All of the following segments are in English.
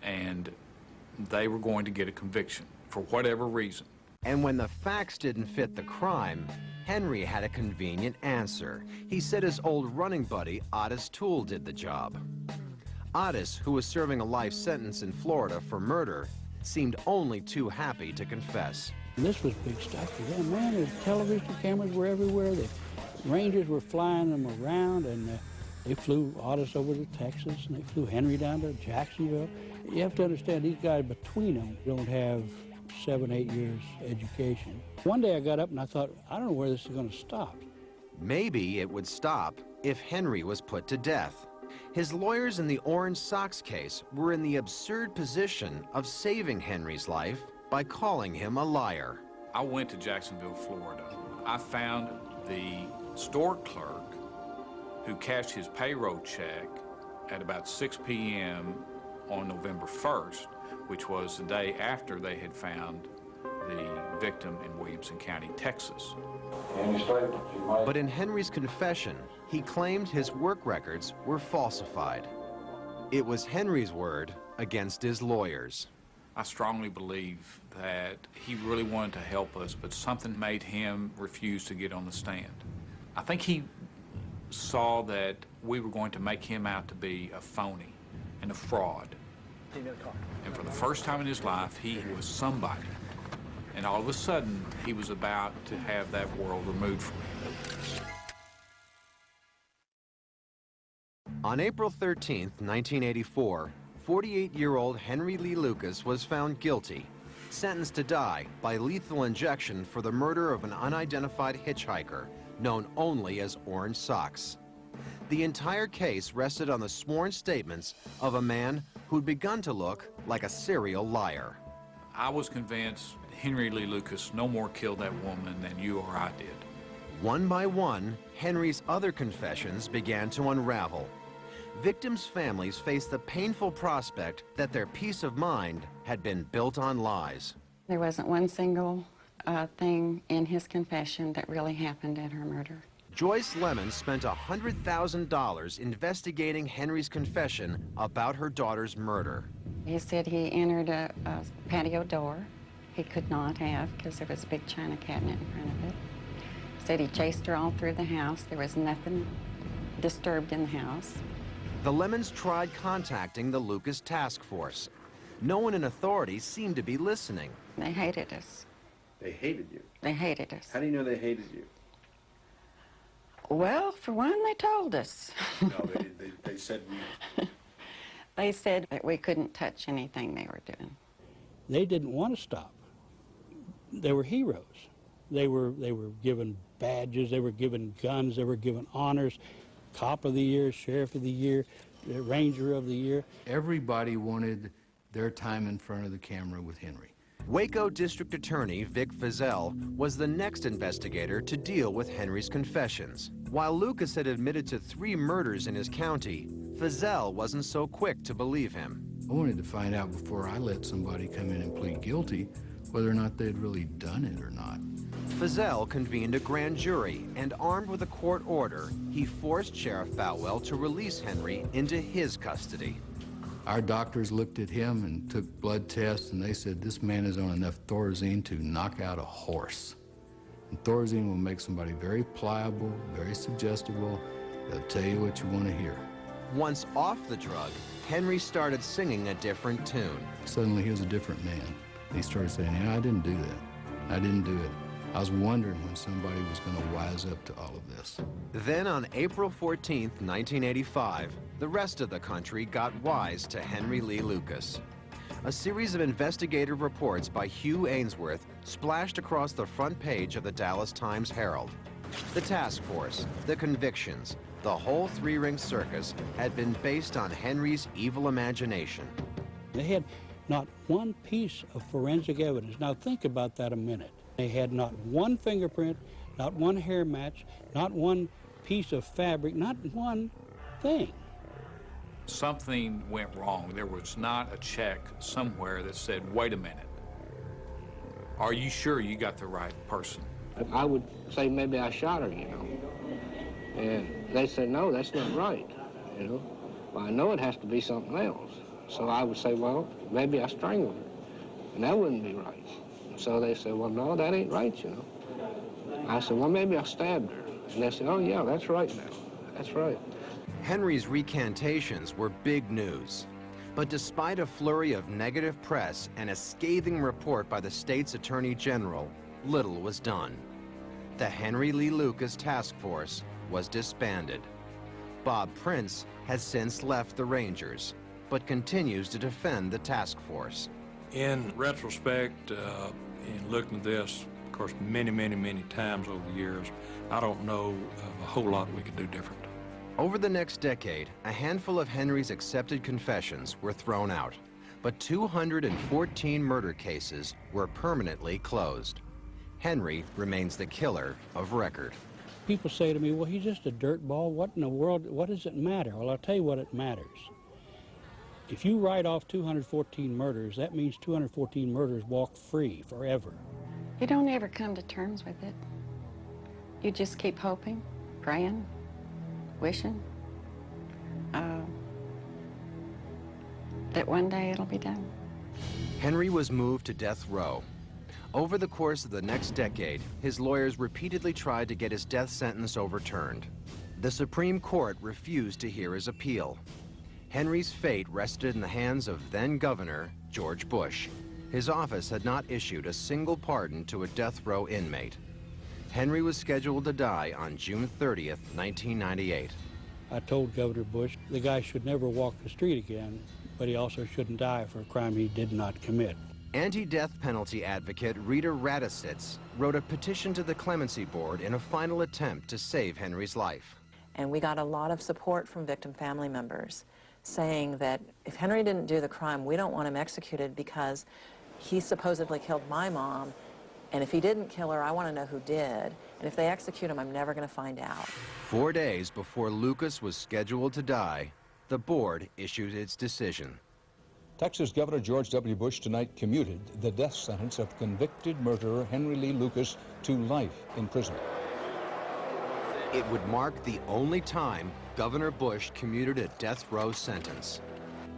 and they were going to get a conviction for whatever reason. And when the facts didn't fit the crime, Henry had a convenient answer. He said his old running buddy, Otis Toole, did the job. Otis, who was serving a life sentence in Florida for murder, seemed only too happy to confess. This was big stuff for them, man. The television cameras were everywhere. The Rangers were flying them around, and they flew Otis over to Texas, and they flew Henry down to Jacksonville. You have to understand, these guys between them don't have 7, 8 years education. One day I got up and I thought, I don't know where this is going to stop. Maybe it would stop if Henry was put to death. His lawyers in the Orange Sox case were in the absurd position of saving Henry's life by calling him a liar. I went to Jacksonville, Florida. I found the store clerk who cashed his payroll check at about 6 p.m. on November 1st, which was the day after they had found the victim in Williamson County, Texas. But in Henry's confession, he claimed his work records were falsified. It was Henry's word against his lawyers. I strongly believe that he really wanted to help us, but something made him refuse to get on the stand. I think he saw that we were going to make him out to be a phony and a fraud. And for the first time in his life, he was somebody. And all of a sudden, he was about to have that world removed from him. On April 13th, 1984, 48-year-old Henry Lee Lucas was found guilty, sentenced to die by lethal injection for the murder of an unidentified hitchhiker known only as Orange Sox. The entire case rested on the sworn statements of a man who'd begun to look like a serial liar. I was convinced Henry Lee Lucas no more killed that woman than you or I did. One by one, Henry's other confessions began to unravel. Victims' families faced the painful prospect that their peace of mind had been built on lies. There wasn't one single thing in his confession that really happened at her murder. Joyce Lemon spent $100,000 investigating Henry's confession about her daughter's murder. He said he entered a patio door. He could not have, because there was a big china cabinet in front of it. Said he chased her all through the house. There was nothing disturbed in the house. The Lemons tried contacting the Lucas Task Force. No one in authority seemed to be listening. They hated us. They hated you? They hated us. How do you know they hated you? Well, for one, they told us. No, they said... They said that we couldn't touch anything they were doing. They didn't want to stop. They were heroes. They were given badges, they were given guns, they were given honors, Cop of the Year, Sheriff of the Year, Ranger of the Year. Everybody wanted their time in front of the camera with Henry. Waco District Attorney Vic Feazell was the next investigator to deal with Henry's confessions. While Lucas had admitted to 3 murders in his county, Feazell wasn't so quick to believe him. I wanted to find out before I let somebody come in and plead guilty whether or not they'd really done it or not. Feazell convened a grand jury, and armed with a court order, he forced Sheriff Boutwell to release Henry into his custody. Our doctors looked at him and took blood tests, and they said this man is on enough Thorazine to knock out a horse. And Thorazine will make somebody very pliable, very suggestible. They'll tell you what you want to hear. Once off the drug, Henry started singing a different tune. Suddenly he was a different man. And he started saying, yeah, I didn't do that. I didn't do it. I was wondering when somebody was going to wise up to all of this. Then on April 14th, 1985, the rest of the country got wise to Henry Lee Lucas. A series of investigative reports by Hugh Ainsworth splashed across the front page of the Dallas Times-Herald. The task force, the convictions, the whole 3-ring circus had been based on Henry's evil imagination. They had not one piece of forensic evidence. Now think about that a minute. They had not one fingerprint, not one hair match, not one piece of fabric, not one thing. Something went wrong. There was not a check somewhere that said, wait a minute, are you sure you got the right person? I would say maybe I shot her, you know. And they said, no, that's not right, you know. Well, I know it has to be something else. So I would say, well, maybe I strangled her, and that wouldn't be right. So they said, well, no, that ain't right, you know. I said, well, maybe I stabbed her. And they said, oh, yeah, that's right now. That's right. Henry's recantations were big news. But despite a flurry of negative press and a scathing report by the state's attorney general, little was done. The Henry Lee Lucas Task Force was disbanded. Bob Prince has since left the Rangers, but continues to defend the task force. In retrospect, in looking at this, of course, many times over the years, I don't know of a whole lot we could do different. Over the next decade, a handful of Henry's accepted confessions were thrown out, but 214 murder cases were permanently closed. Henry remains the killer of record. People say to me, well, he's just a dirtball. What in the world, what does it matter? Well, I'll tell you what it matters. If you write off 214 murders, that means 214 murders walk free forever. You don't ever come to terms with it. You just keep hoping, praying, wishing that one day it'll be done. Henry was moved to death row. Over the course of the next decade, his lawyers repeatedly tried to get his death sentence overturned. The Supreme Court refused to hear his appeal. Henry's fate rested in the hands of then-Governor George Bush. His office had not issued a single pardon to a death row inmate. Henry was scheduled to die on June 30th, 1998. I told Governor Bush the guy should never walk the street again, but he also shouldn't die for a crime he did not commit. Anti-death penalty advocate Rita Radisitz wrote a petition to the Clemency Board in a final attempt to save Henry's life. And we got a lot of support from victim family members saying that if Henry didn't do the crime, we don't want him executed because he supposedly killed my mom, and if he didn't kill her, I want to know who did. And if they execute him, I'm never going to find out. 4 days before Lucas was scheduled to die, the board issued its decision. Texas Governor George W. Bush tonight commuted the death sentence of convicted murderer Henry Lee Lucas to life in prison. It would mark the only time Governor Bush commuted a death row sentence.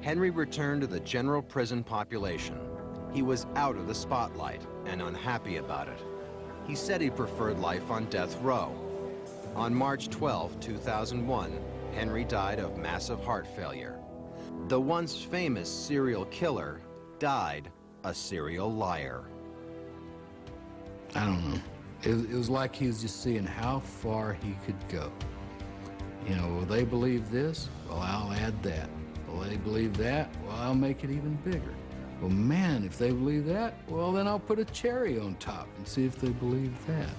Henry returned to the general prison population. He was out of the spotlight and unhappy about it. He said he preferred life on death row. On March 12, 2001, Henry died of massive heart failure. The once famous serial killer died a serial liar. I don't know. It was like he was just seeing how far he could go. You know, will they believe this? Well, I'll add that. Will they believe that? Well, I'll make it even bigger. Well, man, if they believe that, well, then I'll put a cherry on top and see if they believe that.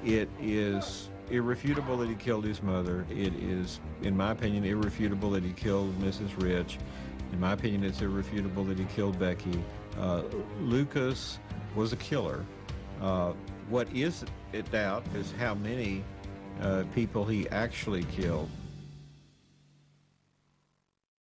It is irrefutable that he killed his mother. It is, in my opinion, irrefutable that he killed Mrs. Rich. In my opinion, it's irrefutable that he killed Becky. Lucas was a killer. What is in doubt is how many people he actually killed.